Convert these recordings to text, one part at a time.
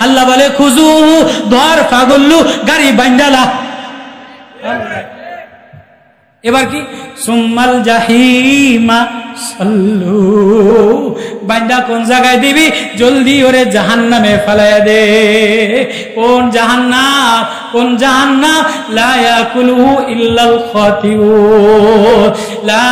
আল্লাহ বলে খুজু ধর ফাগল্লু গাড়ি বাইন্ডালা। এবার কি সুম্মাল জাহিমা সাল্লু, বাইন্দা কোন জায়গায় দিবি, জলদি ওরে জাহান্নামে ফেলাইয়া দে। কোন জাহান্নাম? কোন জাহান্নাম? লা ইয়াকুলুহু ইল্লাল খাতিউন। লা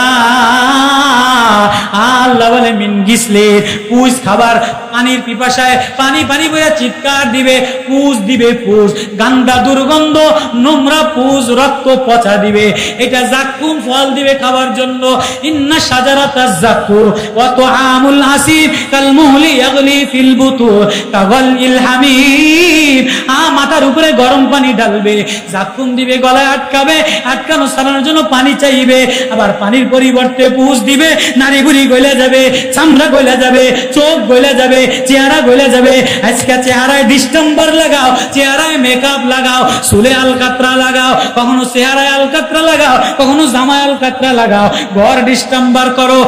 আল্লাহ বলে মিন গিসলে, পুজ খাবার, পানির পিপাসায় পানি পানি বলে চিৎকার দিবে, পুজ দিবে, পুজ গান্দা দুর্গন্ধ নোংরা পুজ, রক্ত পচা দিবে। এটা জাক্কুম ফল দিবে খাবার জন্য। ইন্না শাজারাতাজ জাক্কুর ওয়া তুআমুল হাসিব কাল মুহলি ইয়াগলি ফিল বুতুর কাগালিল হামিম। মাথার উপরে গরম পানি ঢালবে, জাক্কুম দিবে, গলায় আটকাবে, আটকানো সারানোর জন্য পানি চাইবে, আবার পানির পরিবর্তে পুজ দিবে, নারী বুড়ি গলে যাবে, চামড়া গলে যাবে, চোখ গলে যাবে, চেহারা গলে যাবে। আজকে চেহারায় ডিস্টেম্বার লাগাও, চেহারায় মেকআপ লাগাও, চুলে আলকাতরা লাগাও, কখনো চেহারায় আলকাতরা লাগাও, কখনো জামায় আলকাতরা লাগাও, ঘর ডিস্টেম্বার করো।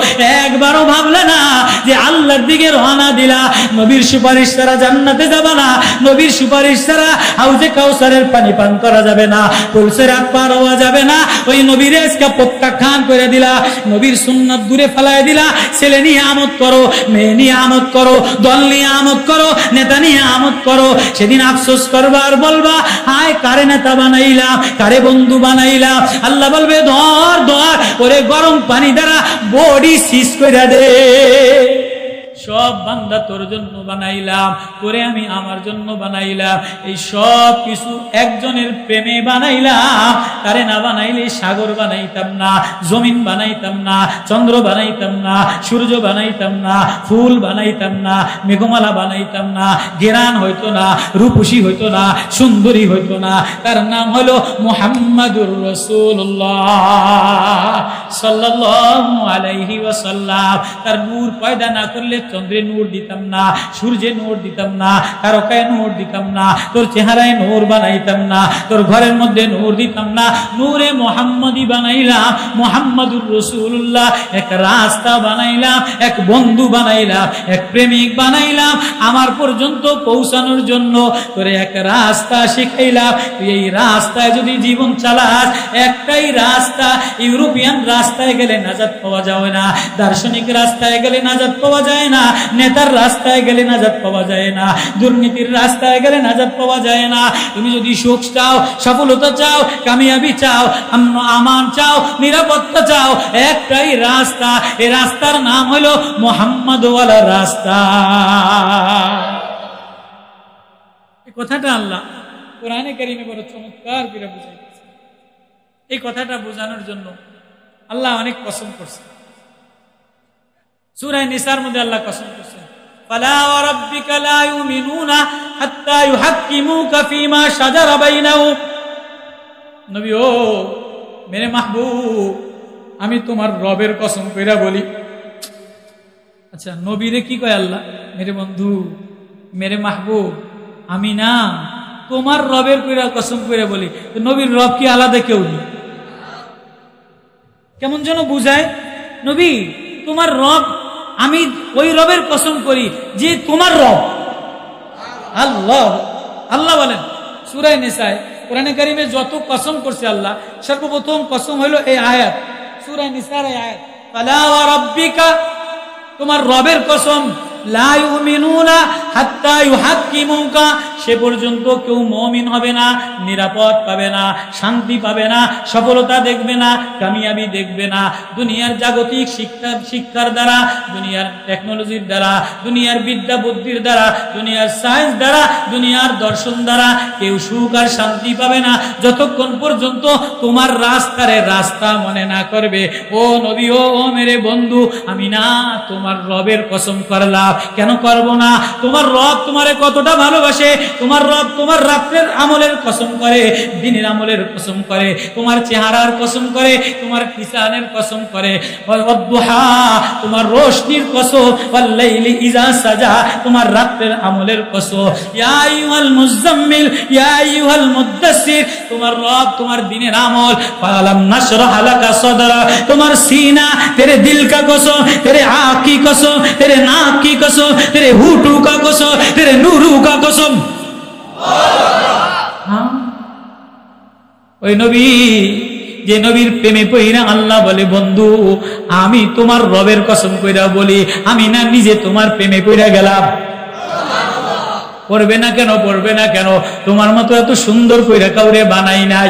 একবারও ভাবলে না যে আল্লাহর দিকে রওনা দিলা, নবীর সুপারিশ ছাড়া জান্নাতে যাবে না, নবীর সুপারিশ ছাড়া হাউজে কাউসারের পানি পান করা যাবে না, পুলসের হাত পার হওয়া যাবে না। ওই নবীর আজকে প্রত্যাখ্যান করে দিলা, নবীর সুন্নাত দূরে ফেলায় দিলা। ছেলে নিয়ে আমোদ করো, মেয়ে নিয়ে আমোদ করো, দল নিয়ে আমোদ করো, নেতা নিয়ে আমোদ করো। সেদিন আফসোস করবা আর বলবা হায় কারে নেতা বানাইলাম, কারে বন্ধু বানাইলাম। আল্লাহ বলবে ধর ধর ওরে গরম পানি দ্বারা বডি সিজ করে দে। সব বান্দা তোর জন্য বানাইলাম, তোরে আমি আমার জন্য বানাইলাম। এই সব কিছু একজনের প্রেমে বানাইলাম। তারে না বানাইলে সাগর বানাইতাম না, জমিন বানাইতাম না, চন্দ্র বানাইতাম না, সূর্য বানাইতাম না, ফুল বানাইতাম না, মেঘমালা বানাইতাম না, গেরান হইতো না, রূপসী হইতো না, সুন্দরী হইতো না। তার নাম হলো মুহাম্মাদুর রাসূলুল্লাহ সাল্লাল্লাহু আলাইহি ওয়াসাল্লাম। তার নূর পয়দা না করলে চন্দ্রে নূর দিতাম না, সূর্যে নূর দিতাম না, তারকায় নূর দিতাম না, তোর চেহারায় নূর বানাইতাম না, তোর ঘরের মধ্যে নূর দিতাম না। নূরে মুহাম্মাদি বানাইলাম, মুহাম্মাদুর রাসূলুল্লাহ। এক রাস্তা বানাইলাম, এক বন্ধু বানাইলাম, এক প্রেমিক বানাইলাম। আমার পর্যন্ত পৌঁছানোর জন্য তোরে এক রাস্তা শিখাইলাম। তুই এই রাস্তায় যদি জীবন চালাস, একটাই রাস্তা, ইউরোপিয়ান রাস্তায় গেলে নাজাত পাওয়া যায় না, দার্শনিক রাস্তায় গেলে নাজাত পাওয়া যায় না, নেতার রাস্তায় গেলে নাজাত পাওয়া যায় না, দুর্নীতির রাস্তায় গেলে নাজাত পাওয়া যায় না। তুমি যদি সুখ চাও, সফলতা চাও, কামিয়াবি চাও, আমান চাও, নিরাপত্তা চাও, একটাই রাস্তা। এই রাস্তার নাম হলো মুহাম্মাদওয়ালা রাস্তা। এই কথাটা আল্লাহ কোরআনে কারিমে বড় চমৎকার করে বুঝাইতেছে। এই কথাটা বোঝানোর জন্য আল্লাহ অনেক কসম করছে। সূরা নিসার মধ্যে আল্লাহ কসম করছেন, ফালা ওয়া রাব্বিকা লা ইউমিনুনা হাত্তা ইউহাক্কিমুকা ফীমা শাজারা বাইনাহুম। নবী ও মেরে মাহবুব, আমি তোমার রবের কসম কইরা বলি। আচ্ছা, নবীরে কি কয় আল্লাহ? মেরে বন্ধু, মেরে মাহবুব, আমি না তোমার রবের কইরা কসম কইরা বলি। নবীর রব কি আলাদা কেউ নেই? কেমন যেন বুঝায়, নবী তোমার রব, আমি ওই রবের কসম করি যে তোমার রব আল্লাহ। আল্লাহ বলেন সূরা নিসায়, কোরআনে কারিমে যত কসম করছে আল্লাহ, সর্বপ্রথম কসম হলো এই আয়াত, সূরা নিসার এই আয়াত, ফালা ওয়া রাব্বিকা, তোমার রবের কসম, লা ইউমিনুনা হাত্তা ইউহাক্কিমুকা, সে পর্যন্ত কেউ মুমিন হবে না, নিরাপদ পাবে না, শান্তি পাবে না, সফলতা দেখবে না, কামিয়াবি দেখবে না। দুনিয়ার জাগতিক শিক্ষার দ্বারা, দুনিয়ার টেকনোলজির দ্বারা, দুনিয়ার বিদ্যা বুদ্ধির দ্বারা, দুনিয়ার সায়েন্স দ্বারা, দুনিয়ার দর্শন দ্বারা কেউ সুখ আর শান্তি পাবে না যতক্ষণ পর্যন্ত তোমার রাস্তারে রাস্তা মনে না করবে। ও নবী, ও মেরে বন্ধু, আমি না তোমার রবের কসম করলাম। কেন করব না? তোমার রব তোমারে কতটা ভালোবাসে তোমার রব তোমার রাত্রের আমলের কসম করে, দিনের আমলের কসম করে, তোমার চেহারার কসম করে, তোমার কিসানের কসম করে, ওয়াদ-দুহা তোমার রোশনির কসম, ওয়াল লাইলি ইযা সাজা তোমার রাত্রের আমলের কসম, ইয়া আইয়ুহাল মুযাম্মিল ইয়া আইয়ুহাল মুদ্দাসসির তোমার রব তোমার দিনের আমল, ফালাম নাশরাহ লাকা সাদরা তোমার सीना, तेरे दिल का कसम, तेरे आँख की कसम, तेरे नाक की कसम, तेरे होठू का कसम, तेरे नूरू का कसम। हाँ ওই নবী যে নবীর প্রেমে পইরা আল্লাহ বলে বন্ধু আমি তোমার রবের কসম কইরা বলি আমি না নিজে তোমার প্রেমে পইরা গেলাম। পড়বে না কেন, পড়বে না কেন, তোমার মতো এত সুন্দর কইরা কাউরে বানাই নাই।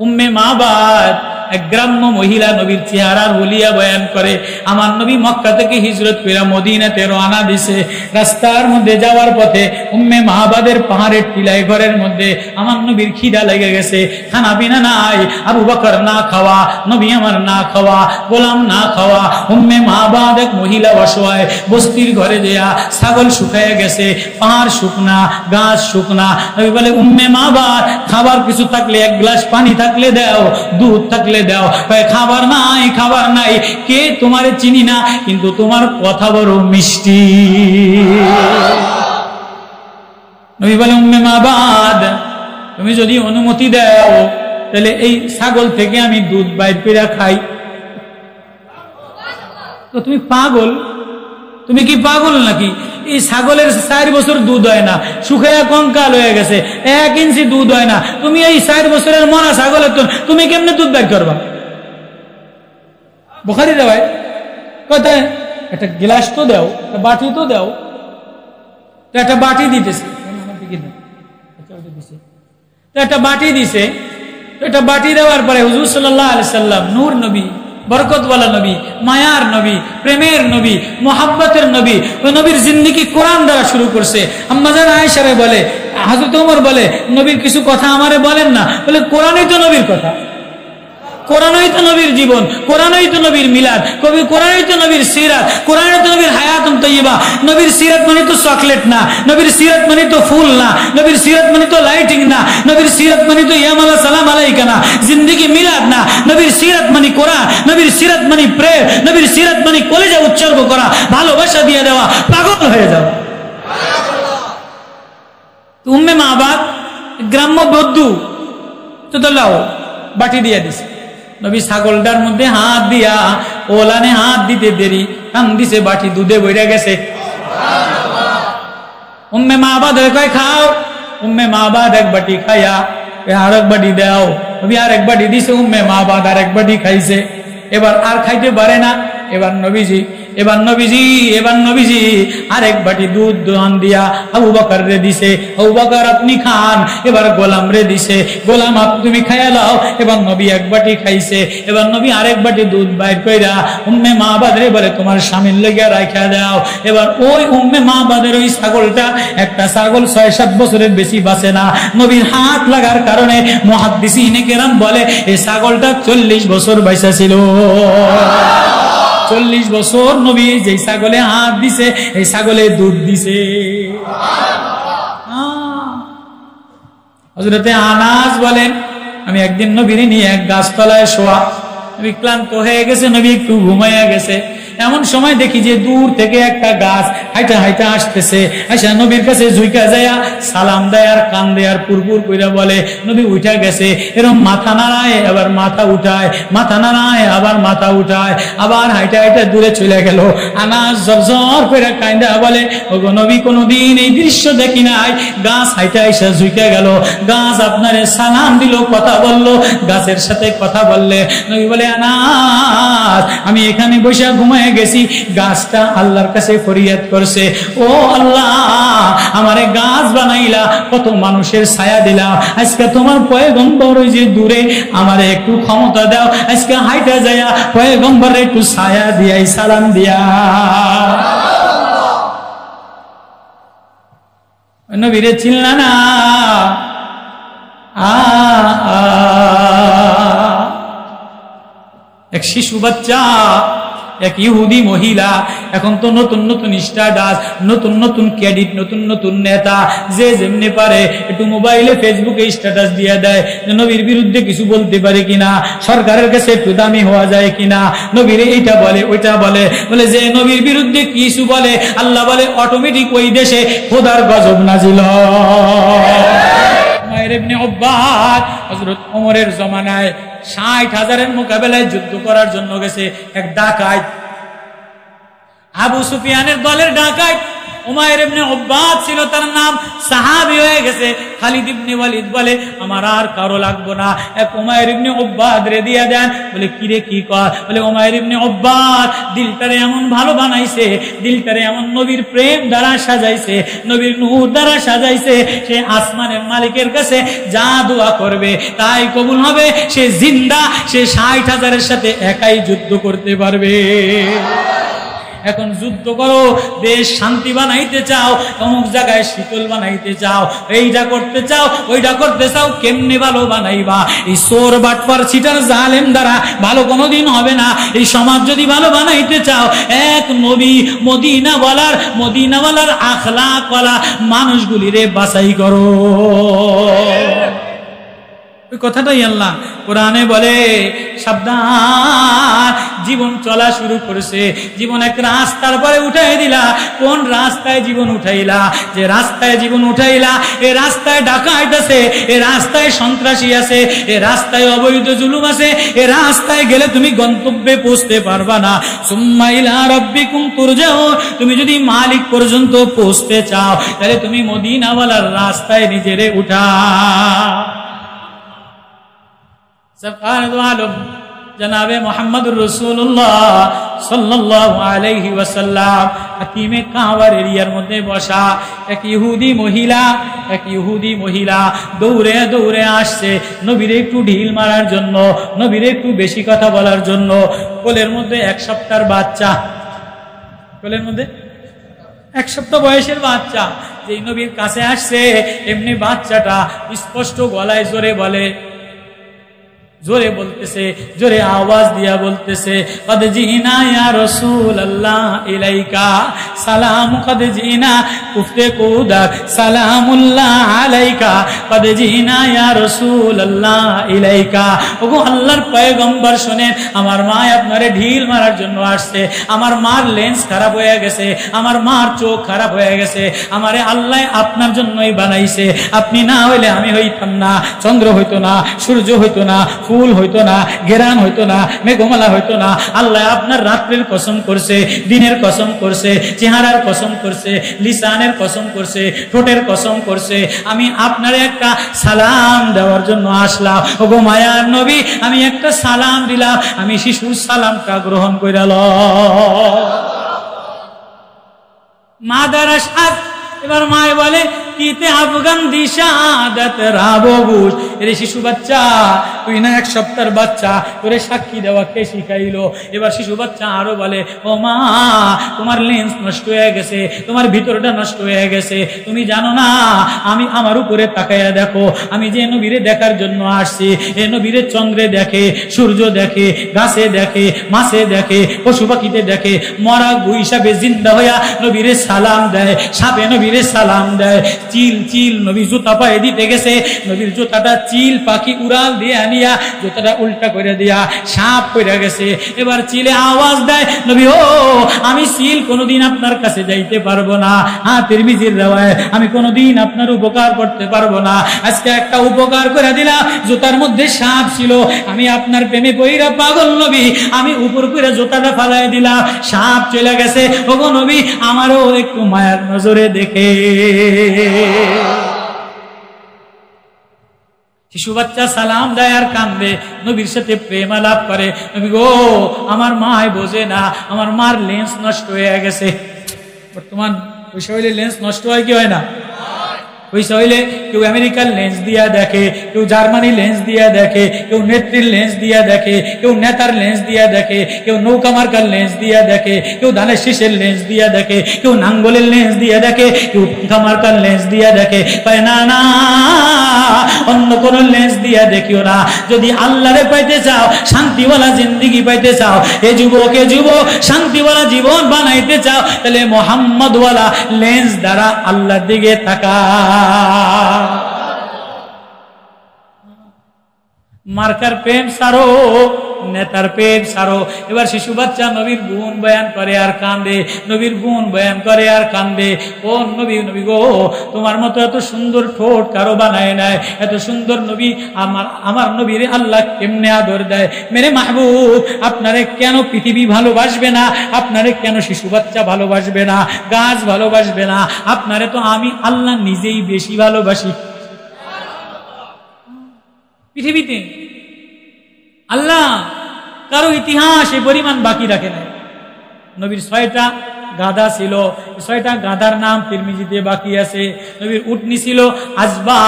উম্মে মাবাদ এক গ্রাম্য মহিলা নবীর চেহারার হুলিয়া বয়ান করে, আমার নবী মক্কা থেকে হিজরত কইরা মদিনাতে রওনা দিছে। রাস্তার মধ্যে যাওয়ার পথে উম্মে মাহবাদের পাহাড়ের টিলায় ঘরের মধ্যে আমার নবীর খিদা লেগে গেছে, খানা পিনা নাই, আবু বকর না খাওয়া, নবী আমার না খাওয়া, গোলাম না খাওয়া। উম্মে মাহবাদ এক মহিলা অসহায় বস্তির ঘরে যেয়া ছাগল শুকায় গেছে, পাহাড় শুকনা, গাছ শুকনা। নবী বলে উম্মে মাহবাদ খাবার কিছু থাকলে এক গ্লাস পানি থাকলে দাও, দুধ থাকলে দাও। খাবার নাই, খাবার নাই। কে তোমারে চিনি না কিন্তু তোমার কথা বড় মিষ্টি। নবী বলে উম্মে মাবাদ তুমি যদি অনুমতি দাও তাহলে এই ছাগল থেকে আমি দুধ বাইর করে খাই। তো তুমি পাগল, তুমি কি পাগল নাকি? এই ছাগলের 4 বছর দুধ হয় না, শুকায়া কঙ্কাল হয়ে গেছে, 1 ইঞ্চি দুধ হয় না। তুমি এই 4 বছরের মরা ছাগলের তো তুমি কেমনে দুধ বের করবা? বুখারী দেওয়ায় কোথায় একটা গ্লাস তো দাও, একটা বাটি তো দাও। একটা বাটি দিতেছে, একটা বাটি দিছে। একটা বাটি দেওয়ার পরে হুজুর সাল্লাল্লাহু আলাইহি সাল্লাম নূর নবী, বরকতওয়ালা নবী, মায়ার নবী, প্রেমের নবী, মোহাব্বতের নবী, ওই নবীর জিন্দেগি কোরআন দ্বারা শুরু করছে। আম্মা জান আয়েশা বলে, হযরত ওমর বলে নবীর কিছু কথা আমারে বলেন না, বলে কোরআনই তো নবীর কথা, কোরআনই তো নবীর জীবন, কোরআনই তো নবীর মিলাদ, কোরআনই তো নবীর সিরাত, কোরআনই তো নবীর হায়াতুন তাইয়্যিবা। নবীর সিরাত মানে তো চকলেট না, নবীর সিরাত মানে তো ফুল না, নবীর সিরাত মানে তো লাইটিং না, নবীর সিরাত মানে তো ইয়ামালা সালাম আলাইকা না, জিন্দেগি মিলাদ না। নবীর সিরাত মানে কোরআন, নবীর সিরাত মানে প্রেম, নবীর সিরাত মানে কলিজা উৎসর্গ করা, ভালোবাসা দিয়ে দেওয়া, পাগল হয়ে যাওয়া। উম্মে মাবাদ গ্রাম্য বধূ তো লাও বাটি দিয়ে দিছে। নবী ছাগলটার মধ্যে হাত দিয়া ওলানে হাত দিতে দেরি কান দিছে, বাটি দুধে বইরা গেছে। উম্মে মাবাদ কয় খাও। উম্মে মাবাদ এক বাটি খাইয়া আর এক বাটি দাও। নবী আর এক বাটি দিছে, উম্মে মাবাদ আর এক বাটি খাইছে। এবার আর খাইতে পারে না। এবার নবীজি আরেক বাটি দুধ দোয়ান দিয়া আবু বকর রে দিছে। আবু বকর আপনি খান। এবার গোলাম রে দিছে, গোলাম তুমি খাইয়া লাও। এবার নবী এক বাটি খাইছে। এবার নবী আরেক বাটি দুধ বাইর কইরা উম্মে মাবাদ রে বলে তোমার স্বামীর লাগিয়া রাখা দাও। এবার ওই উম্মে মাবাদের ওই ছাগলটা, একটা ছাগল 6-7 বছরের বেশি বাঁচে না। নবীর হাত লাগার কারণে মুহাদ্দিসিনে কেরাম বলে এই ছাগলটা 40 বছর বাইসা ছিল। 40 বছর নবী যে ছাগলে হাত দিছে এই ছাগলে দুধ দিছে। হযরতে আনাস বলেন আমি একদিন নবীর নিয়ে এক গাছতলায় শোয়া, নবী ক্লান্ত হয়ে গেছে, নবী একটু ঘুমাইয়া গেছে। এমন সময় দেখি যে দূর থেকে একটা গাছ হাইটা হাইটা আসতেছে। আইসা নবীর কাছে ঝুইকা যায়া সালাম দেয় আর কান দেয় আর পুরপুর কইরা বলে নবী উঠা গেছে। এরকম মাথা নাড়ায় আবার মাথা উঠায়, মাথা নাড়ায় আবার মাথা উঠায়, আবার হাইটা হাইটা দূরে চলে গেল। আনাস জরজর কইরা কাইন্দা বলে ওগো নবী কোনদিন এই দৃশ্য দেখি নাই। গাছ হাইটা আইসা ঝুইকা গেল, গাছ আপনারে সালাম দিল, কথা বলল, গাছের সাথে কথা বললে। নবী বলে আনাস আমি এখানে বসে ঘুমায় গেছি, গাছটা আল্লাহর কাছে ফরিয়াদ করছে, ও আল্লাহ আমারে গাছ বানাইলা, কত মানুষের ছায়া দিলা, আজকে তোমার পয়গম্বর ওই যে দূরে, আমারে একটু ক্ষমতা দাও, আজকে হাইটা যায়া পয়গম্বরে একটু ছায়া দিয়াই সালাম দিয়া। নবীরে চিনলা না? এক শিশু বাচ্চা এক ইহুদি মহিলা, এখন তো নতুন নতুন স্ট্যাটাস, নতুন নতুন ক্রেডিট, নতুন নতুন নেতা, যে যেমনি পারে একটু মোবাইলে ফেসবুকে স্ট্যাটাস দিয়ে দেয় যে নবীর বিরুদ্ধে কিছু বলতে পারে কিনা, সরকারের কাছে একটু দামি হওয়া যায় কিনা, নবীর এইটা বলে ওইটা বলে, বলে যে নবীর বিরুদ্ধে কিছু বলে আল্লাহ বলে অটোমেটিক ওই দেশে খোদার গজব নাজিল হয়। ইবনে উব্বাদ হযরত ওমরের জমানায় ৬০,০০০-এর মোকাবেলায় যুদ্ধ করার জন্য গেছে এক ডাকাত, আবু সুফিয়ানের দলের ডাকাত উমাইর ইবনে উব্বাদ ছিল তার নাম, সাহাবী হয়ে গেছে। খালিদ ইবনে ওয়ালিদ বলে আমার আর কারো লাগবে না, এক উমাইর ইবনে উব্বাদ রে দিয়া দেন। বলে কিরে কি কর? বলে উমাইর ইবনে উব্বাদ দিলটারে এমন ভালো বানাইছে, দিলটারে এমন নবীর প্রেম দ্বারা সাজাইছে, নবীর নূর দ্বারা সাজাইছে, সে আসমানের মালিকের কাছে যা দোয়া করবে তাই কবুল হবে। সে জিন্দা, সে ৬০,০০০-এর সাথে একাই যুদ্ধ করতে পারবে। এখন যুদ্ধ করো, দেশ শান্তি বানাইতে চাও, অমুক জায়গায় শীতল বানাইতে চাও, এইটা করতে চাও ওইটা করতে চাও, কেমনে ভালো বানাইবা? এই চোর বাটপার চিটার জালেম দ্বারা ভালো কোনোদিন হবে না। এই সমাজ যদি ভালো বানাইতে চাও, এক নবী মদিনাওয়ালার আখলাকওয়ালা মানুষগুলিরে বাছাই করো। ওই কথাটাই আল্লাহ কোরআনে বলে, সাবধান, জীবন চলা শুরু করেছে, জীবন এক রাস্তার পরে উঠাই দিলা। কোন রাস্তায় জীবন উঠাইলা? যে রাস্তায় জীবন উঠাইলা এ রাস্তায় ডাকাত আছে, এ রাস্তায় সন্ত্রাসী আছে, এ রাস্তায় অবৈধ জুলুম আছে, এ রাস্তায় গেলে তুমি গন্তব্যে পৌঁছতে পারবা না। সুম্মা ইলা রাব্বিকুম তুরজাউন, তুমি যদি মালিক পর্যন্ত পৌঁছতে চাও তাহলে তুমি মদিনাওয়ালার রাস্তায় নিজেরে উঠা। জনাবে মুহাম্মদুর রাসূলুল্লাহ সাল্লাল্লাহু আলাইহি ওয়াসাল্লাম হাতিমে কাওয়ার এরিয়ার মধ্যে বসা এক ইহুদি মহিলা দৌড়ে দৌড়ে আসছে নবীরে একটু ঢিল মারার জন্য, নবীরে একটু বেশি কথা বলার জন্য। কোলের মধ্যে ১ সপ্তাহের বাচ্চা, কোলের মধ্যে 1 সপ্তাহ বয়সের বাচ্চা যেই নবীর কাছে আসছে, এমনি বাচ্চাটা স্পষ্ট গলায় জোরে বলতেছে, জোরে আওয়াজ দিয়া বলতেছে, কদ জিনা ইয়া রাসূলুল্লাহ ইলাইকা সালাম, কদ জিনা কুফতে কুদাক সালামুল্লাহ আলাইকা, কদ জিনা ইয়া রাসূলুল্লাহ ইলাইকা। ওগো আল্লাহর পয়গম্বর শুনেন, আমার মা আপনারে ঢিল মারার জন্য আসছে, আমার মার লেন্স খারাপ হয়ে গেছে, আমার মার চোখ খারাপ হয়ে গেছে, আমারে আল্লাহ আপনার জন্যই বানাইছে, আপনি না হইলে আমি হইতাম না, চন্দ্র হইতো না, সূর্য হইতো না, ফুল হইতো না, গেরান হইতো না, মেঘমালা হইতো না। আল্লাহ আপনার রাত্রির কসম করছে, দিনের কসম করছে, চেহারার কসম করছে, লিসানের কসম করছে, ঠোঁটের কসম করছে। আমি আপনার একটা সালাম দেওয়ার জন্য আসলাম। ওগো মায়ার নবী, আমি একটা সালাম দিলাম, আমি শিশুর সালামটা গ্রহণ কইরা লও। মা দ্বারা সাত, এবার মায়ে বলে কিতে আফগান দিশাদত রাবগুস, এরে শিশু বাচ্চা, তুই না 1 সপ্তাহের বাচ্চা, তোরে সাক্ষী দেওয়া কে শিখাইলো? এবার শিশু বাচ্চা আরো বলে, ও মা, তোমার লেন্স নষ্ট হয়ে গেছে, তোমার ভিতরটা নষ্ট হয়ে গেছে, তুমি জানো না, আমি আমার উপরে তাকাইয়া দেখো, আমি যে নবীরে দেখার জন্য আসছি, এ নবীরে চন্দ্রে দেখে, সূর্য দেখে, গাছে দেখে, মাছে দেখে, পশু পাখিতে দেখে, মরা গু হিসাবে জিন্দা হইয়া নবীরে সালাম দেয়, সাপে নবীরে সালাম দেয়। চিল চিল নবী জুতা পায়ে দিতে গেছে, নবীর জুতাটা চিল পাখি উড়াল দিয়ে আনিয়া জুতাটা উল্টা করে দিয়া সাপ পড়ে গেছে। এবার চিলে আওয়াজ দেয়, নবী ও, আমি চিল কোনোদিন আপনার কাছে যাইতে পারবো না, তিরমিজির রাওয়ায়াত, আমি কোনোদিন আপনার উপকার করতে পারবো না, আজকে একটা উপকার করে দিলাম, জুতার মধ্যে সাপ ছিল, আমি আপনার প্রেমে পইরা পাগল নবী, আমি উপর করে জুতাটা ফালাই দিলাম, সাপ চলে গেছে, ওগো নবী আমারও একটু মায়ার নজরে দেখে। শিশু বাচ্চা সালাম দেয় আর কান্দে, নবীর সাথে প্রেম আলাপ করে। নবী গো, আমার মায় বোঝে না, আমার মার লেন্স নষ্ট হয়ে গেছে। বর্তমান পয়সা হইলে লেন্স নষ্ট হয় কি হয় না? পয়সা হইলে কেউ আমেরিকার লেন্স দিয়া দেখে, কেউ জার্মানি লেন্স দিয়া দেখে, কেউ নেত্রীর লেন্স দিয়া দেখে, কেউ নেতার লেন্স দিয়া দেখে, কেউ নৌকা মার্কার লেন্স দিয়া দেখে, কেউ ধানের শীষের লেন্স দিয়া দেখে, কেউ নাঙ্গলের লেন্স দিয়া দেখে, কেউ পাখা মার্কার লেন্স দিয়া দেখে। না না, অন্য কোন লেন্স দিয়া দেখিও না। যদি আল্লাহরে পাইতে চাও, শান্তিওয়ালা জিন্দেগি পাইতে চাও, এ যুবক শান্তিওয়ালা জীবন বানাইতে চাও, তাহলে মোহাম্মদওয়ালা লেন্স দ্বারা আল্লাহর দিকে তাকা। মার্কার প্রেম সারো, নেতার প্রেম সারো। এবার শিশু বাচ্চা নবীর গুণ বয়ান করে আর কান্দে, নবীর গুণ বয়ান করে আর কান্দে। ও নবী, নবী গো, তোমার মতো এত সুন্দর ঠোঁট কারো বানায় নাই, এত সুন্দর নবী আমার নবীর আল্লাহ কেমনে আদর দেয়। মেরে মাহবুব, আপনারে কেন পৃথিবী ভালোবাসবে না? আপনারে কেন শিশু বাচ্চা ভালোবাসবে না, গাছ ভালোবাসবে না? আপনারে তো আমি আল্লাহ নিজেই বেশি ভালোবাসি। পৃথিবীতে আল্লাহ কারো ইতিহাস এই পরিমাণ বাকি রাখে না। নবীর 6টা গাধা ছিল, 6টা গাধার নাম তিরমিজিতে বাকি আছে। নবীর উটনি ছিল আজবা,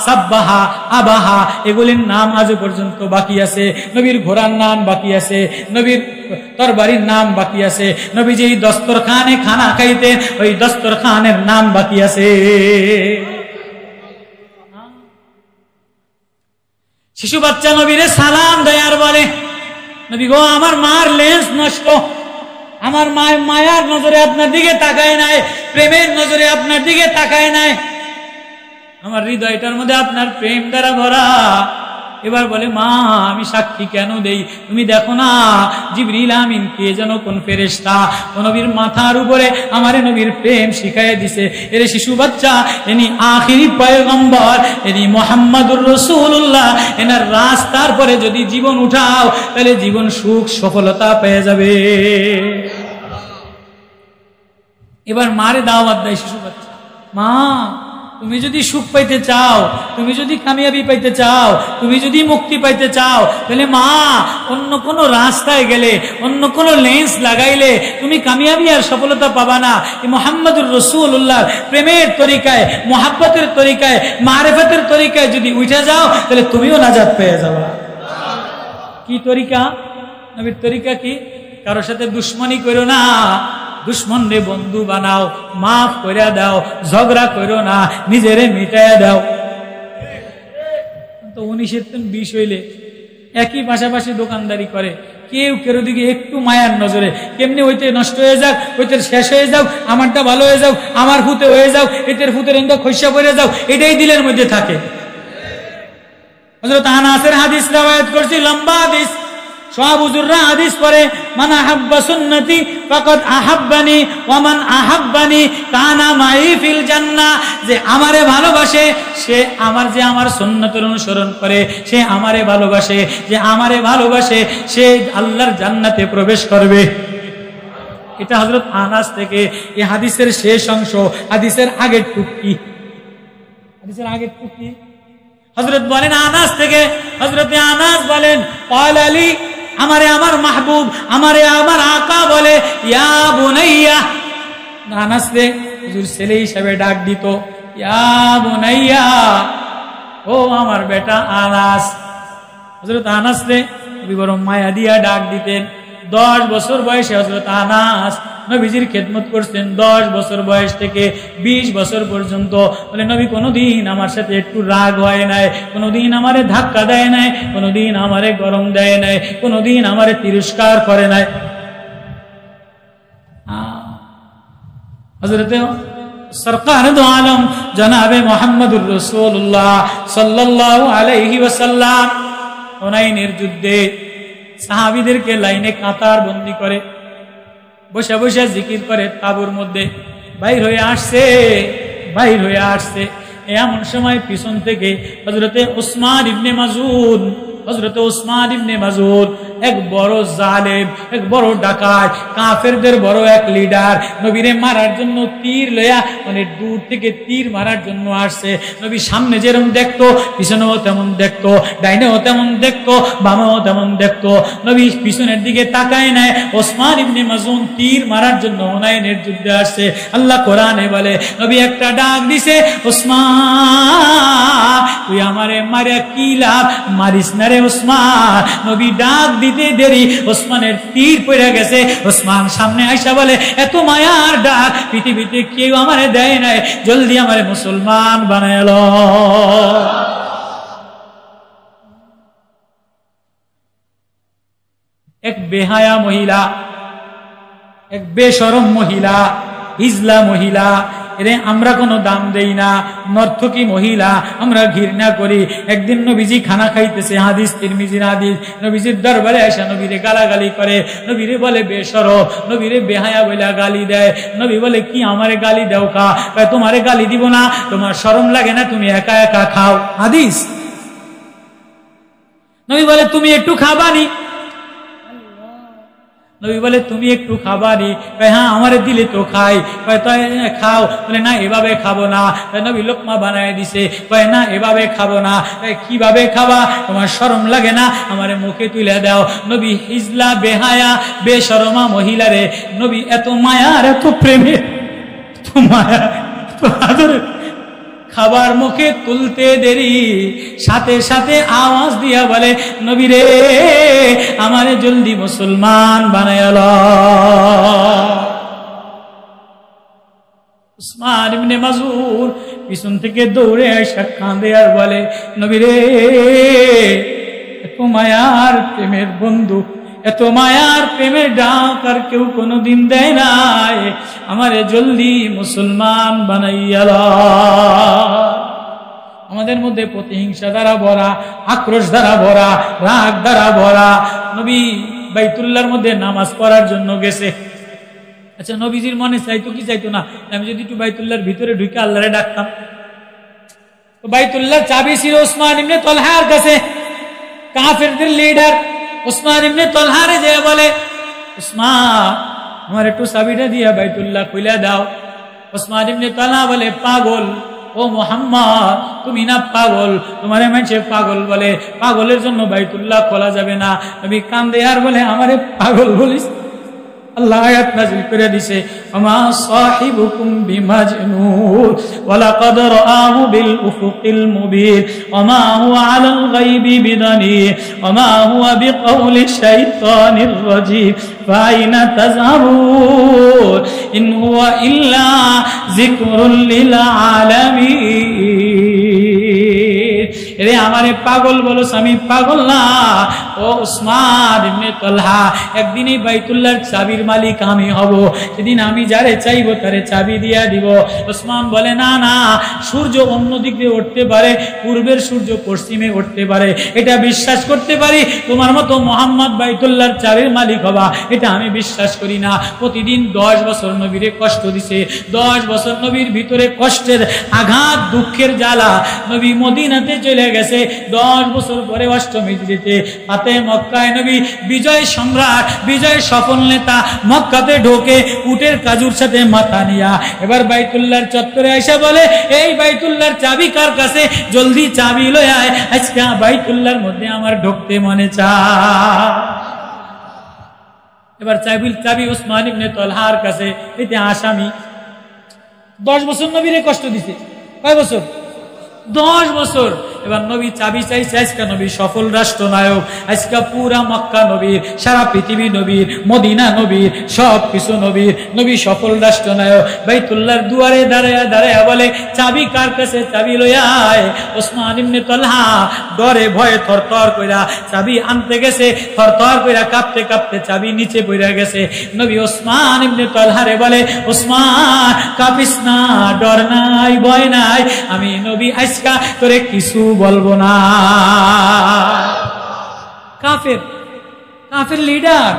সাব্বাহা, আবাহা, এগুলির নাম আজও পর্যন্ত বাকি আছে। নবীর ঘোড়ার নাম বাকি আছে, নবীর তরবারির নাম বাকি আছে। নবী যেই দস্তরখানে খানা খাইতেন, ওই দস্তরখানের নাম বাকি আছে। শিশু বাচ্চা নবীরে সালাম দেয় আর বলে, নবী গো, আমার মার লেন্স নষ্ট, আমার মায়ার নজরে আপনার দিকে তাকায় নাই, প্রেমের নজরে আপনার দিকে তাকায় নাই, আমার হৃদয়টার মধ্যে আপনার প্রেম দ্বারা ভরা। এবার বলে, মা আমি সাক্ষী কেন দেই? তুমি দেখো না জিবরিল আমিন কে যেন কোন ফেরেশতা নবীর মাথার উপরে আমারে নবীর প্রেম শিখাইয়া দিছে। এর শিশু বাচ্চা, ইনি আখিরি পয়গম্বর, ইনি মুহাম্মাদুর রাসূলুল্লাহ, এনার রাস্তার পরে যদি জীবন উঠাও, তাহলে জীবন সুখ সফলতা পেয়ে যাবে। এবার মারে দাওয়াত দেয় শিশু বাচ্চা, মা তুমি যদি সুখ পাইতে চাও, তুমি যদি কামিয়াবি পাইতে চাও, তুমি যদি মুক্তি পাইতে চাও, তাহলে মা অন্য কোনো রাস্তায় গেলে, অন্য কোনো লেন্স লাগাইলে তুমি কামিয়াবি আর সফলতা পাবা না। এই মুহাম্মদুর রাসূলুল্লাহ প্রেমের তরিকায়, মোহাব্বতের তরিকায়, মারিফতের তরিকায় যদি উঠে যাও, তাহলে তুমিও নাজাত পেয়ে যাবা। কি তরিকা? নবীর তরিকা কি? কারোর সাথে দুশ্মনী করো না, দুশ্মন রে বন্ধু বানাও, মাফ করে দাও, ঝগড়া করো না, নিজেরে মিটাইয়া দাও। তো 19-20 হইলে একই পাশাপাশি দোকানদারি করে, কেউ কেউ দিকে একটু মায়ার নজরে, কেমনি হইতে নষ্ট হয়ে যাক, হইতে শেষ হয়ে যাও, আমারটা ভালো হয়ে যাও, আমার ফুতে হয়ে যাও, এদের ফুতের এন্দা খৈসা পড়ে যাও, এটাই দিলের মধ্যে থাকে। হযরত আনাসের হাদিস রওয়ায়াত করছি, লম্বা হাদিস, সব হুজুররা হাদিস পড়ে, মান আহাব্বা সুন্নতি ফাকাদ আহাব্বানি ওয়া মান আহাব্বানি কানা মাই ফিল জান্নাহ। যে আমারে ভালোবাসে সে আমার সুন্নতের অনুসরণ করে, সে আমারে ভালোবাসে, যে আমারে ভালোবাসে সে আল্লাহর জান্নাতে প্রবেশ করবে। এটা হযরত আনাস থেকে এই হাদিসের শেষ অংশ, হাদিসের আগের টুকি, হযরত বলেন আনাস থেকে, হযরত আনাস বলেন, ক্বাল আলী, আমারে আমার মাহবুব, আমারে আমার আকা বলে, ইয়া বুনাইয়া। আনাস রে হুজুর ছেলে হিসেবে ডাক দিত, ইয়া বুনাইয়া, ও আমার বেটা আনাস। হযরত আনাস রে নবী বড় মায়া দিয়া ডাক দিতেন। 10 বছর বয়সে হযরত আনাস নবীজির খেদমত করছেন। 10 বছর বয়স থেকে 20 বছর পর্যন্ত। বলে নবী কোনোদিন আমার সাথে একটু রাগ হয় নাই, কোনোদিন আমারে ধাক্কা দেয় নাই, কোনোদিন আমারে গরম দেয় নাই, কোনোদিন আমারে তিরস্কার করে নাই। হযরত সরকার দো আলম জনাবে মুহাম্মদুর রাসূলুল্লাহ সাল্লাল্লাহু আলাইহি ওয়াসাল্লাম হুনাইনের যুদ্ধে সাহাবীদেরকে লাইনে কাতার বন্দী করে বসে বসে জিকির করে, তাবুর মধ্যে বাইর হয়ে আসছে। এমন সময় পিছন থেকে হযরতে উসমান ইবনে মাযউন এক বড় জালেম, এক বড় ডাকাত, কাফেরদের বড় এক লিডার নবীরে মারার জন্য তীর লইয়া মানে দূর থেকে তীর মারার জন্য আসছে। নবী সামনে যেরকম দেখতো পিছনেও তেমন দেখতো, ডাইনেও তেমন দেখতো, বামেও তেমন দেখতো। নবী পিছনের দিকে তাকায় নাই। ওসমান ইবনে মাজুন তীর মারার জন্য হুনাইনের যুদ্ধে আসছে। আল্লাহ কোরআনে বলে নবী একটা ডাক দিছে, ওসমান তুই আমারে মারিয়া কি লাভ, মারিস না রে ওসমান। নবী ডাক দিতে দেরি ওসমানের তীর পড়ে গেছে। ওসমান সামনে আইসা বলে এত মায়ার ডাক পৃথিবীতে কেউ আমারে দেয় নাই, জলদি আমারে মুসলমান বানাইল। এক বেহায়া মহিলা, এক বেশরম মহিলা, হিজলা মহিলা, এরে আমরা কোনো দাম দেই না, নর্তকী মহিলা আমরা ঘৃণা করি। একদিন নবীজি খানা খাইতেছে, হাদিস তিরমিজির হাদিস, নবীজির দরবারে এসে নবীরে গালাগালি করে, নবীরে বলে বেশরম, নবীরে বেহায়া বলে গালি দেয়। নবী বলে কি আমারে গালি দেও কা? তোমারে গালি দিব না, তোমার শরম লাগে না? তুমি একা একা খাও। হাদিস। নবী বলে তুমি একটু খাবানি? নবী বলে তুমি একটু খাবানি? হ্যাঁ আমারে দিলে তো খাই। খাও? বলে না এভাবে খাবো না। নবী লোকমা বানায় দিছে। না এভাবে খাবো না। কিভাবে খাবা? তোমার শরম লাগে না? আমারে মুখে তুলে দাও। নবী হিজলা বেহায়া বেশরমা মহিলারে নবী এত মায়ার এত প্রেমের এত মায়া এত আদর খাবার মুখে তুলতে দেরি সাথে সাথে আওয়াজ দিয়া বলে নবী রে আমারে জলদি মুসলমান বানায়াল। উসমান ইবনে মাজুন পিছন থেকে দৌড়ে এসে কাঁদে আর বলে নবী রে এত মায়ার প্রেমের বন্ধু, এত মায়ার প্রেমের ডাক আর কেউ কোনোদিন দেয় নাই, আমারে জলদি মুসলমান বানাইয়াল। আমাদের মধ্যে প্রতিহিংসা দ্বারা ভরা, আক্রোশ দ্বারা ভরা, রাগ দ্বারা ভরা। নবী বাইতুল্লাহর মধ্যে নামাজ পড়ার জন্য গেছে। আচ্ছা নবীজির মনে চাইতো কি চাইতো না আমি যদি একটু বাইতুল্লাহর ভিতরে ঢুকে আল্লাহরে ডাকতাম? তো বাইতুল্লাহর চাবি ছিল ওসমান ইবনে তলহার কাছে, কাফেরদের লিডার। ওসমান ইবনে তলহারে যে বলে ওসমান আমার একটু চাবিটা দিয়া বাইতুল্লাহ খুলে দাও। ওসমান ইবনে তলহা বলে পাগল ও মুহাম্মদ, তুমি না পাগল, তোমারে মানুষে পাগল বলে, পাগলের জন্য বাইতুল্লাহ খোলা যাবে না। নবী কান্দে আর বলে আমারে পাগল বলিস? আল্লাহ আয়াত নাযিল করে দিয়েছে আমা সাহিবুকুম বিমাজনুন ওয়ালাকাদ রাআহু বিল উফুকিল মুবিন ওমা হুয়া আলাল গায়বি বিদানির ওমা হুয়া বিকাউলি শাইতানির রাজীম ফাইনা তাযহাবুন ইন হুয়া ইল্লা যিকরুল লিল আলামিন। রে আমারে পাগল বলছ? আমি পাগল না। ও উসমান ইবনে তলহা একদিন এই বাইতুল্লাহর চাবির মালিক আমি হব, সেদিন আমি যারে চাইবো তারে চাবি দিয়া দিব। উসমান বলে না না, সূর্য অন্য দিক দিয়ে উঠতে পারে, পূর্বের সূর্য পশ্চিমে উঠতে পারে, এটা বিশ্বাস করতে পারি। তোমার মতো মুহাম্মদ বাইতুল্লাহর চাবির মালিক হবা এটা আমি বিশ্বাস করি না। প্রতিদিন 10 বছর নবীরে কষ্ট দিছে, 10 বছর নবীর ভিতরে কষ্টের আঘাত দুঃখের জ্বালা। নবী মদিনাতে চলে গেছে, 10 বছর পরে অষ্টমী তিথিতে ফাতে মক্কায় নবী বিজয় সম্রাট, বিজয় সফল নেতা মক্কাতে ঢোকে উটের কাজুর সাথে মাথা নিয়া। এবার বাইতুল্লাহর চত্বরে এসে বলে এই বাইতুল্লাহর চাবি কার কাছে? জলদি চাবি লয় আয়, আজকে বাইতুল্লাহর মধ্যে আমার ঢুকতে মনে চায়। এবার চাবি উসমান ইবনে তলহার কাছে। এতে আসামি 10 বছর নবীরে কষ্ট দিছে। কয় বছর? 10 বছর। এবার নবী চাবি চাইছে। আজকে নবী সফল রাষ্ট্রনায়ক, আজকে পুরা মক্কা নবীর, সারা পৃথিবী নবীর, মদিনা নবীর, সব কিছু নবীর। নবী সফল রাষ্ট্রনায়ক বাইতুল্লাহর দুয়ারে দাঁড়ায়া দাঁড়ায়া বলে চাবি কার কাছে? চাবি লইয়া আয়। ওসমান ইবনে তলহা ডরে ভয়ে থরথর কইরা চাবি আনতে গেছে, থরথর কইরা কাঁপতে কাঁপতে চাবি নিচে পড়ে গেছে। নবী ওসমান ইবনে তলহারে বলে ওসমান কাঁপিস না, ডর নাই ভয় নাই, আমি নবী আজকা তোরে কিছু বলবো না। কাফের কাফের লিডার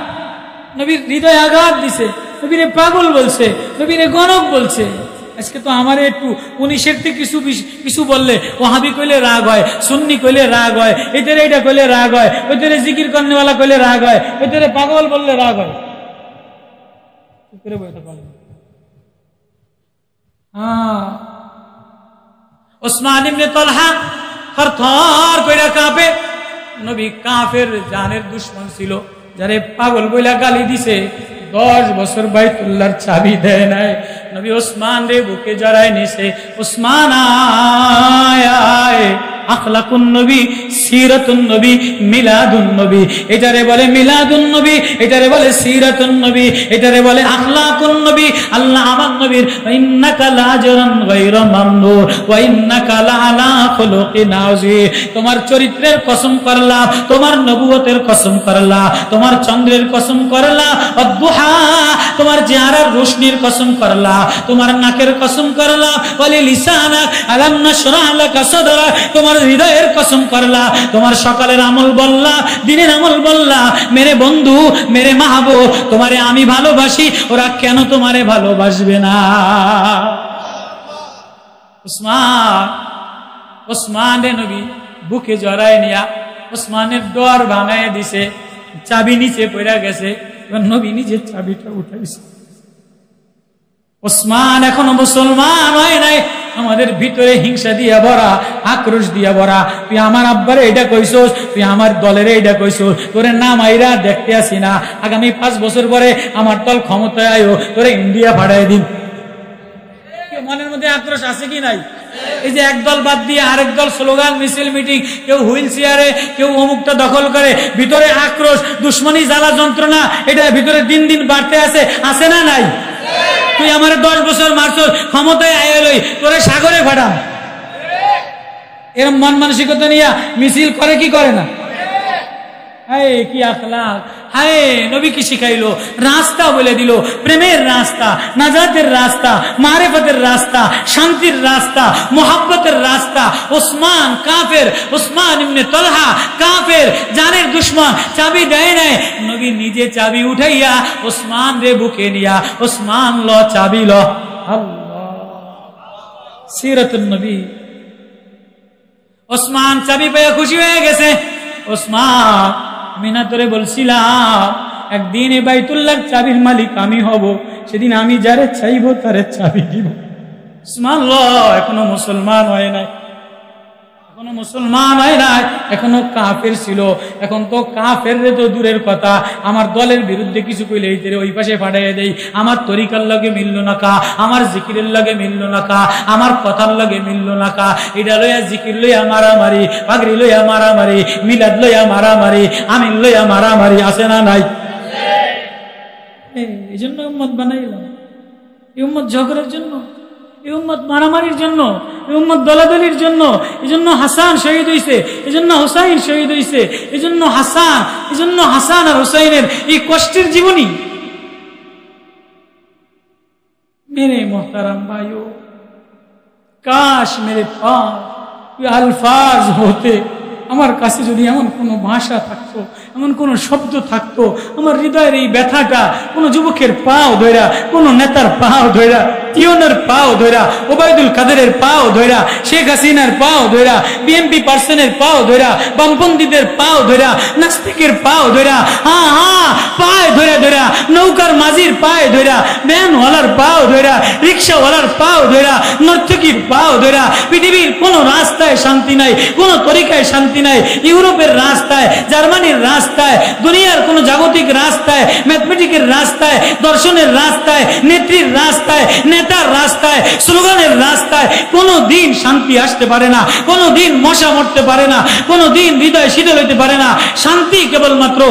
নবীর হৃদয় আঘাত দিছে, নবীরে পাগল বলছে, নবীরে গণক বলছে। আজকে তো আমার একটু 19-এর থেকে কিছু বললে ওয়াহাবি কইলে রাগ হয়, সুন্নি কইলে রাগ হয়, এটারে এটা কইলে রাগ হয়, ওইটারে জিকির করনেওয়ালা কইলে রাগ হয়, ওইটারে পাগল বললে রাগ হয়। ওসমান ইবনে তালহা থরথর কইরা কাঁপে। নবী কাফের জানের দুশমন ছিল, যারে পাগল বইলা গালি দিছে, 10 বছর বাইতুল্লাহর চাবি দেয় নাই। নবী ওসমান রে বুকে জড়ায় নিছে, ওসমান আয় আয়, আখলাকুন নবী, সিরাতুন নবী, মিলাদুন নবী। এটারে বলে মিলাদুন নবী, এটারে বলে সিরাতুন নবী, এটারে বলে আখলাকুন নবী। আল্লাহ আমার নবীর ইন্নাকা লাজরান গায়রা মামনুর ওয়া ইন্নাকা লাআলা খুলুকিন আযীম, তোমার চরিত্রের কসম করলাম, তোমার নবুয়তের কসম করলাম, তোমার চন্দ্রের কসম করলাম, অদ্দুহা তোমার চেহারার রোশনির কসম করলাম, তোমার নাকের কসম করলাম, ওয়ালি লিসানাক আলাম নাশরাহ লাকা সাদরাক তোমার হৃদয়ের কসম করলা, তোমার সকালের আমল বললা, দিনের আমল বললা। মেরে বন্ধু, মেরে মাহবুব, তোমারে আমি ভালোবাসি, ওরা কেন তোমারে ভালোবাসবে না? ওসমানের নবী বুকে জড়ায় নিয়া ওসমানের দোয়ার ভাঙায় দিছে, চাবি নিচে পড়ে গেছে, নবী নিজের চাবিটা উঠাইছে। ওসমান এখনো মুসলমান হয় নাই, আমাদের ভিতরে হিংসা দিয়া ভরা, আক্রোশ দিয়া ভরা। তুই আমার আব্বারে এটা কইছস, তুই আমার দলের এটা কইছস, তোরে নাম আইরা দেখতে আসি না, আগামী 5 বছর পরে আমার দল ক্ষমতায় আয়ো, তোরে ইন্ডিয়া পাঠায় দিন। মনের মধ্যে আক্রোশ আছে কি নাই? এই যে এক দল বাদ দিয়ে আরেক দল স্লোগান, মিছিল, মিটিং, কেউ হুইল চেয়ারে, কেউ অমুকটা দখল করে, ভিতরে আক্রোশ, দুশ্মনী, জ্বালা, যন্ত্রণা, এটা ভিতরে দিন দিন বাড়তে আছে না নাই? তুই আমার 10 বছর মারছস, ক্ষমতায় আইলই তোরে সাগরে ফাটাম। এরকম মন মানসিকতা নিয়ে মিছিল করে কি করে না? হায় কি আখলাক, হায় নবী কি শিখাইলো, রাস্তা বলে দিল, প্রেমের রাস্তা, নাজাতের রাস্তা, মারিফতের রাস্তা, শান্তির রাস্তা, মোহাব্বতের রাস্তা। ওসমান কাফের, ওসমান ইবনে তালহা কাফের, জানের দুশমন, চাবি দেয় নাই। নবী নিজে চাবি উঠাইয়া ওসমান রে বুকে নিয়া, ওসমান ল চাবি ল। আল্লাহ, সিরাতুন নবী। ওসমান চাবি পেয়ে খুশি হয়ে গেছে। ওসমান, আমি না তোরে বলছিলাম একদিন এই বাইতুল্লাহর চাবির মালিক আমি হব, সেদিন আমি যারে চাইবো তারে চাবি দিব। ওসমান ল, এখনো মুসলমান হয় নাই, এখনো মুসলমান হয় নাই, এখনো কাফের ছিল। এখন তো কাফের রে তো দূরের কথা, আমার দলের বিরুদ্ধে কিছু কইলে এইতে ওই পাশে ফাটাইয়া দেই। আমার তরিকার লগে মিলল না কা, আমার জিকিরের লগে মিলল না কা, আমার কথার লগে মিলল না কা, এটা লইয়া জিকির লইয়া মারামারি, পাগড়ি লইয়া মারামারি, মিলাদ লইয়া মারামারি, আমিন লইয়া মারামারি, আছে না নাই? এই জন্য উম্মত বানাইলাম, এই উম্মত ঝগড়ার জন্য, এই উম্মত মারামারির জন্য, এই উম্মত দলাদলির জন্য। এই জন্য হাসান শহীদ হইছে, এই জন্য হুসাইন শহীদ হইছে, এই জন্য হাসান আর হুসাইনের এই কষ্টের জীবনী। मेरे मोहतरम भाइयों, काश मेरे पास ये अल्फाज होते, আমার কাছে যদি এমন কোনো ভাষা থাকতো, এমন কোনো শব্দ থাকতো, আমার হৃদয়ের এই ব্যথাটা কোনো যুবকের পাও ধইরা, কোনো নেতার পাও ধইরা, তিয়নের পাও ধইরা, ওবায়দুল কাদেরের পাও ধইরা, শেখ হাসিনার পাও ধইরা, বিএনপি পার্সনের পাও ধইরা, বামপন্থীদের পাও ধইরা, নাস্তিকের পাও ধইরা, পায়ে ধইরা ধইরা, নৌকার মাঝির পায়ে ধইরা, ভ্যানওয়ালার পাও ধইরা, রিক্সাওয়ালার পাও ধইরা, নর্তকীর পাও ধইরা। পৃথিবীর কোন রাস্তায় শান্তি নাই, কোন তরিকায় শান্তি নাই। ইউরোপের রাস্তায়, জার্মানির রাস্তায়, দুনিয়ার কোন জাগতিক রাস্তায়, ম্যাথমেটিকের রাস্তায়, দর্শনের রাস্তায়, নেত্রীর রাস্তায়, নেতার রাস্তায়, স্লোগানের রাস্তায় কোনো দিন শান্তি আসতে পারে না, কোনো দিন মশা মরতে পারে না, কোনো দিন হৃদয় শীতল হইতে পারে না। শান্তি কেবলমাত্র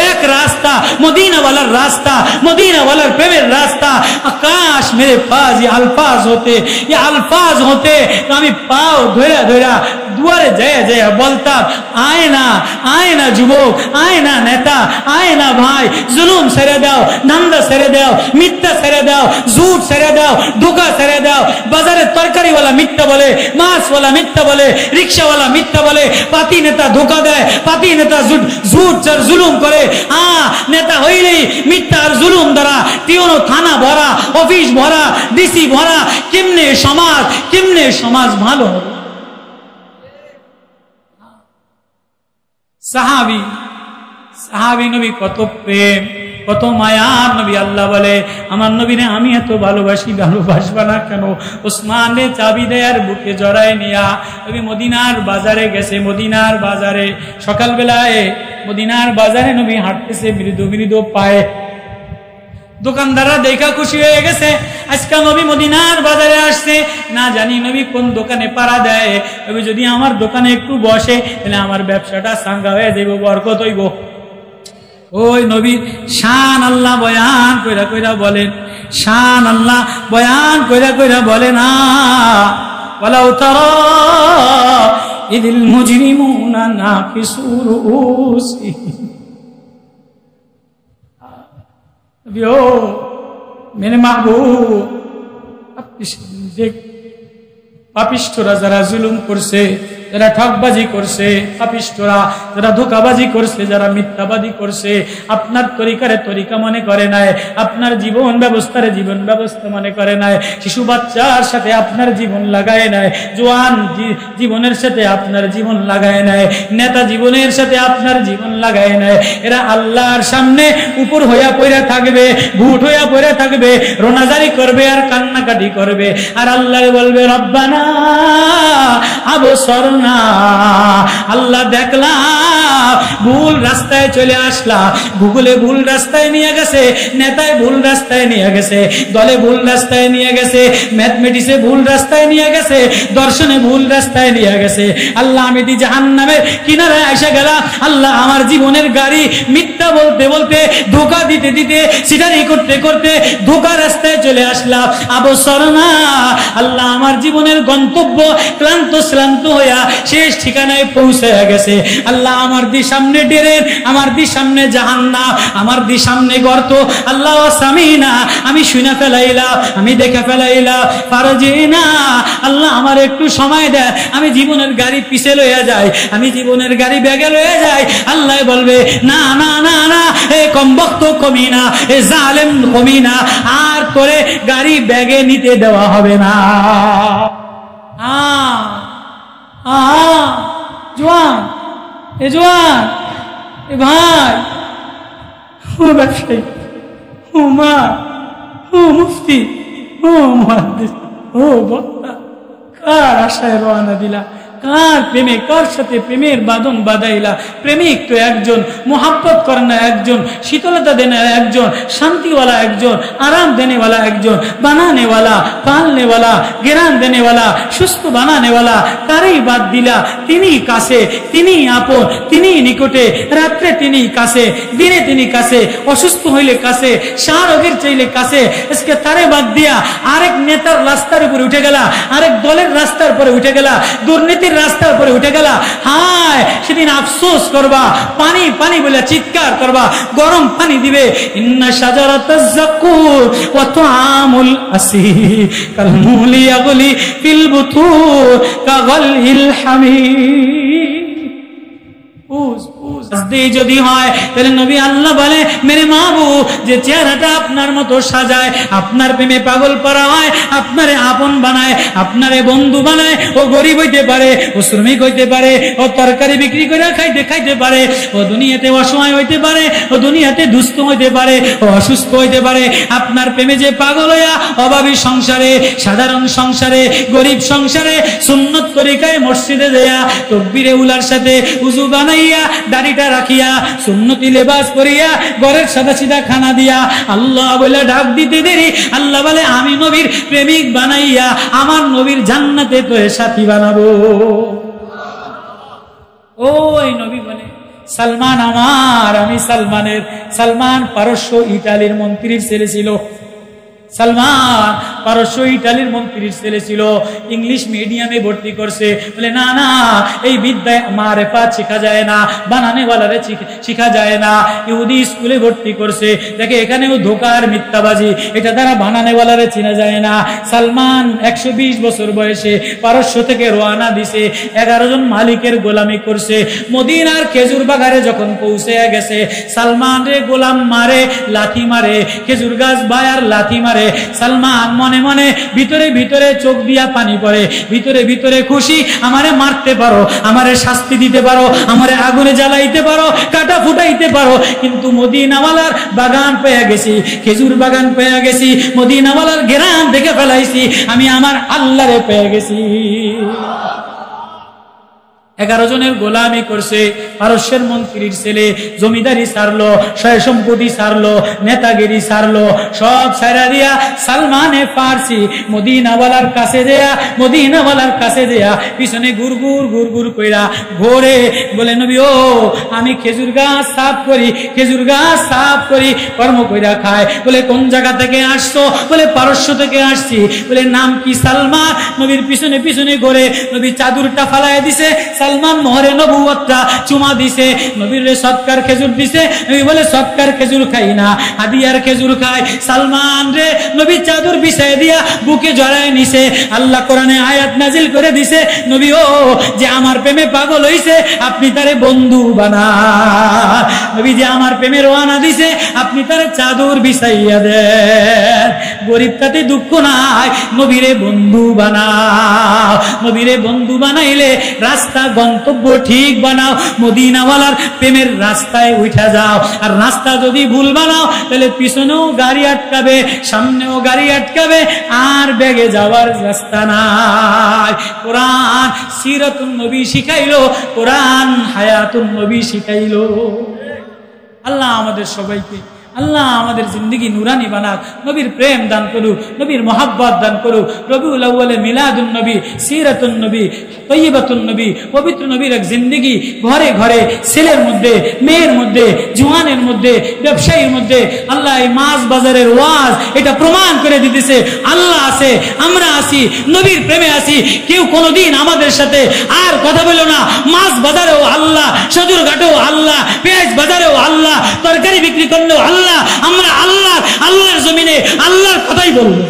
এক রাস্তা, মদিনাওয়ালার রাস্তা, মদিনাওয়ালার প্রেমের রাস্তা। আকাশ মেরে পাস ये अल्फाज होते, ये अल्फाज होते तो আমি পাও ধইরা ধইরা দুয়ারে যায় যায় বলতাম, আয় না যুবক, আয় না নেতা, আয় না ভাই, জুলুম ছেড়ে দাও, ধান্দা ছেড়ে দাও, মিথ্যা ছেড়ে দাও, ঝুট ছেড়ে দাও, ধোঁকা ছেড়ে দাও। বাজারের তরকারিওয়ালা মিথ্যা বলে, মাছওয়ালা মিথ্যা বলে, রিক্সাওয়ালা মিথ্যা বলে, পাতি নেতা ধোঁকা দেয়, পাতি নেতা ঝুট আর জুলুম করে। নেতা হইলেই মিথ্যা আর জুলুম দ্বারা তিওনো থানা ভরা, অফিস ভরা, ডিসি ভরা। কেমনে সমাজ ভালো হবে? সাহাবী নবী কত প্রেম, কত মায়ার নবী। আল্লাহ বলে আমার নবীরে আমি এত ভালোবাসি, ভালোবাসবা না কেন? ওসমানে চাবি দেয়ার বুকে জড়ায় নিয়া নবী মদিনার বাজারে গেছে। মদিনার বাজারে সকালবেলায় মদিনার বাজারে নবী হাঁটতেছে মৃদু মৃদু পায়ে। দোকানদাররা দেখা খুশি হয়ে গেছে, আজকে নবী মদিনার বাজারে আসছে। না জানি নবী কোন দোকানে পাড়া দেয়। নবী যদি আমার দোকানে একটু বসে তাহলে আমার ব্যবসাটা সাঙ্গা হয়ে যাইব, বরকত হইব। ওই নবীর শান আল্লাহ বয়ান কইরা কইরা বলেন, শান আল্লাহ বয়ান কইরা কইরা বলে না, ওয়ালাউ তারা ইদিল মুজরিমুনা নাকিসু রুউসিহিম। মেরে মাহবুব, আপনি দেখ পাপিষ্ঠরা যারা জুলুম করছে, যারা ঠকবাজি করছে, পাপিষ্ঠরা যারা ধোঁকাবাজি করছে, যারা মিথ্যাবাদী করছে, আপনার তরিকারে তরিকা মনে করে নাই, আপনার জীবন ব্যবস্থারে জীবন ব্যবস্থা মনে করে নাই, শিশু বাচ্চার সাথে আপনার জীবন লাগায় নাই, জোয়ান জীবনের সাথে আপনার জীবন লাগায় নাই, নেতা জীবনের সাথে আপনার জীবন লাগায় নাই। এরা আল্লাহর সামনে উপর হইয়া পড়ে থাকবে, ভুট হইয়া পড়ে থাকবে, রোনাজারি করবে আর কান্নাকাটি করবে। আর আল্লাহ বলবে রব্বানা আবসরনা, আল্লাহ দেখলাম ভুল রাস্তায় চলে আসলাম। গুগলে ভুল রাস্তায় নিয়ে গেছে, নেতায় ভুল রাস্তায় নিয়ে গেছে, দলে ভুল রাস্তায় নিয়ে গেছে, ম্যাথমেটিক্সে ভুল রাস্তায় নিয়ে গেছে, দর্শনে ভুল রাস্তায় নিয়ে গেছে। আল্লাহ আমি দি জাহান্নামের কিনারায় এসে গেলাম। আল্লাহ আমার জীবনের গাড়ি মিথ্যা বলতে বলতে, ধোঁকা দিতে দিতে, সিটারি করতে করতে ধোঁকা রাস্তায় চলে আসলাম। আবসরনা, আল্লাহ আমার জীবনের গন্তব্য ক্লান্ত শ্রান্ত হইয়া শেষ ঠিকানায় পৌঁছে গেছে। আল্লাহ আমার দি সামনে ডেরেন, আমার দি সামনে জাহান্নাম, আমার দি সামনে গর্ত। আল্লাহ সামিনা, আমি শুনে ফেলাইলাম, আমি দেখে ফেলাইলাম। ফারজিনা, আল্লাহ আমার একটু সময় দেয়, আমি জীবনের গাড়ি পিছে লইয়া যাই, আমি জীবনের গাড়ি ব্যাগে লইয়া যাই। আল্লাহ বলবে না না না না, এ কমবক্ত কমিনা, এ জালেম কমিনা, আর করে গাড়ি ব্যাগে নিতে দেওয়া হবে না। জোয়ান, এ জোয়ান, এ ভাই, ও ব্যবসায়ী, ও মা, ও মুফতি, ও মুহাদ্দিস, ও বক্তা, কার আশায় রওনা দিলা? কার প্রেমে, কার সাথে প্রেমের বাঁধন বাঁধাইলা? প্রেমিক তো একজন, মোহাব্বত করেন না একজন, শীতলতা দেনে একজন, শান্তিওয়ালা একজন, আরাম দেনেওয়ালা একজন, বানানেওয়ালা, পালনেওয়ালা, জ্ঞান দেনেওয়ালা, সুস্থ বানানেওয়ালা। তারই বাদ দিলা। তিনি কাছে, তিনি আপন, তিনি নিকটে, রাত্রে তিনি কাছে, দিনে তিনি কাছে, অসুস্থ হইলে কাছে, শাহরোগের চাইলে কাছে। আজকে তারে বাদ দিয়া আরেক নেতার রাস্তার উপরে উঠে গেলা, আরেক দলের রাস্তার উপরে উঠে গেলা, দুর্নীতির রাস্তার উপরে উঠে গেলা। হায়, সেদিন আফসোস করবা, পানি পানি বলে চিৎকার করবা, গরম পানি দিবে। ইন্না শাজারাতাজ যাকুম ওয়া তুআমুল আসির কালমুলি ইয়াগলি ফিল বুতুন কাগালহিল হামিম। যদি হয় তাহলে নবী আল্লাহ বলে মেরে মাহবুব, যে চেহারাটা আপনার মতো সাজায়, আপনার প্রেমে পাগল করা হয়, আপনারে আপন বানায়, আপনারে বন্ধু বানায়। ও গরিব হইতে পারে, ও শ্রমিক হইতে পারে, ও তরকারি বিক্রি করে খাইতে পারে, ও দুনিয়াতে অসহায় হইতে পারে, ও দুনিয়াতে দুস্থ হইতে পারে, ও অসুস্থ হইতে পারে। আপনার প্রেমে যে পাগল হইয়া অভাবী সংসারে, সাধারণ সংসারে, গরিব সংসারে সুন্নত তরিকায় মসজিদে দেয়া তাকবীরে উলার সাথে উযু বানাইয়া, দাড়িটা রাখিয়া, সুন্নতি লেবাস করিয়া, ঘরের সাদা সিধা খানা দিয়া আল্লাহ বলে ডাক দিতে দেরি। আল্লাহ বলে আমি নবীর প্রেমিক বানাইয়া আমার নবীর জান্নাতে তো সাথী বানাবো। ওই নবী বলে সালমান আমার, আমি সালমানের। সালমান পারস্য ইতালির মন্ত্রীর ছেলে ছিল। সালমান পারস্য ইটালির মন্ত্রীর ছেলে ছিল, ইংলিশ মিডিয়ামে ভর্তি করছে। বলে না না, এই বিদ্যায় মারেফাত শেখা যায় না, বানানেওয়ালারে শেখা যায় না। ইহুদি স্কুলে ভর্তি করছে, দেখে এখানেও ধোকার মিথ্যাবাজি, এটা দ্বারা বানানেওয়ালারে চেনা যায় না। সালমান 120 বছর বয়সে পারস্য থেকে রওনা দিছে, 11 জন মালিকের গোলামি করছে। মদিনার খেজুর বাগানে যখন পৌঁছে গেছে, সালমান রে গোলাম মারে, লাথি মারে, খেজুর গাছ বায়ার লাথি মারে। সালমান মনে মনে ভিতরে ভিতরে চোখ দিয়া পানি পড়ে, ভিতরে ভিতরে খুশি, আমারে মারতে পারো, আমারে শাস্তি দিতে পারো, আমারে আগুনে জ্বালাইতে পারো, কাটা ফুটাইতে পারো, কিন্তু মদিনাওয়ালার বাগান পেয়ে গেছি, খেজুর বাগান পেয়ে গেছি, মদিনাওয়ালার ঘেরান দেখে ফেলাইছি, আমি আমার আল্লাহরে পেয়ে গেছি। 11 জনের গোলামি করছে। পারস্যের মন্ত্রীর ছেলে জমিদারি ছাড়লো, সয় সম্পত্তি ছাড়লো, নেতাগিরি ছাড়লো, সব ছাড়া দিয়া সালমানে ফার্সি মদিনাওয়ালার কাছে দেয়া, মদিনাওয়ালার কাছে দেয়া পিছনে গুরগুর গুরগুর কইরা ঘোরে। বলে নবী ও, আমি খেজুর গাছ সাফ করি, খেজুর গাছ সাফ করি, কর্ম কইরা খায়। বলে কোন জায়গা থেকে আসছো? বলে পারস্য থেকে আসছি। বলে নাম কি? সালমান। নবীর পিছনে পিছনে ঘোরে, নবী চাদরটা ফালায় দিছে, সালমান মোহরে নবুয়তটা চুমা দিছে, নবীর সৎকার খেজুর দিছে। নবী বলে সৎকার খেজুর খাই না, হাদিয়ার খেজুর খাই। সালমান রে নবী চাদর বিছায় দিয়া বুকে জড়ায় নিছে। আল্লাহ কোরআনে আয়াত নাজিল করে দিছে, নবী ও, যে আমার প্রেমে পাগল হইছে আপনি তারে বন্ধু বানান। নবী যে আমার প্রেমে রওনা দিছে আপনি তারে চাদর বিছাইয়া দেন। গরিব তাতে দুঃখ নাই, নবীরে বন্ধু বানাও। নবীরে বন্ধু বানাইলে রাস্তা গন্তব্য ঠিক বানাও, মদিনাওয়ালার প্রেমের রাস্তায় উঠা যাও। আর রাস্তা যদি ভুল বানাও তাহলে পিছনেও গাড়ি আটকাবে, সামনেও গাড়ি আটকাবে, আর বেগে যাওয়ার রাস্তা নাই। কোরআন সিরাতুন নবী শিখাইলো, কোরআন হায়াতুন নবী শিখাইলো। আল্লাহ আমাদের সবাইকে, আল্লাহ আমাদের জিন্দগি নুরানি বানাক, নবীর প্রেম দান করুক, নবীর মোহাব্বত দান করুক। রবিউল আউয়ালে মিলাদুন নবী, সিরাতুন নবী, তৈয়বাতুন নবী, পবিত্র নবীর এক জিন্দগি ঘরে ঘরে, ছেলের মধ্যে, মেয়ের মধ্যে, জওয়ানের মধ্যে, ব্যবসায়ীর মধ্যে। আল্লাহ এই মাছ বাজারের ওয়াজ এটা প্রমাণ করে দিতেছে, আল্লাহ আছে, আমরা আছি, নবীর প্রেমে আছি। কেউ কোনোদিন আমাদের সাথে আর কথা বলো না। মাছ বাজারেও আল্লাহ, সদর ঘাটেও আল্লাহ, পেঁয়াজ বাজারেও আল্লাহ, তরকারি বিক্রি করলেও আল্লাহ। আমরা আল্লাহর জমিনে আল্লাহর কথাই বলবো।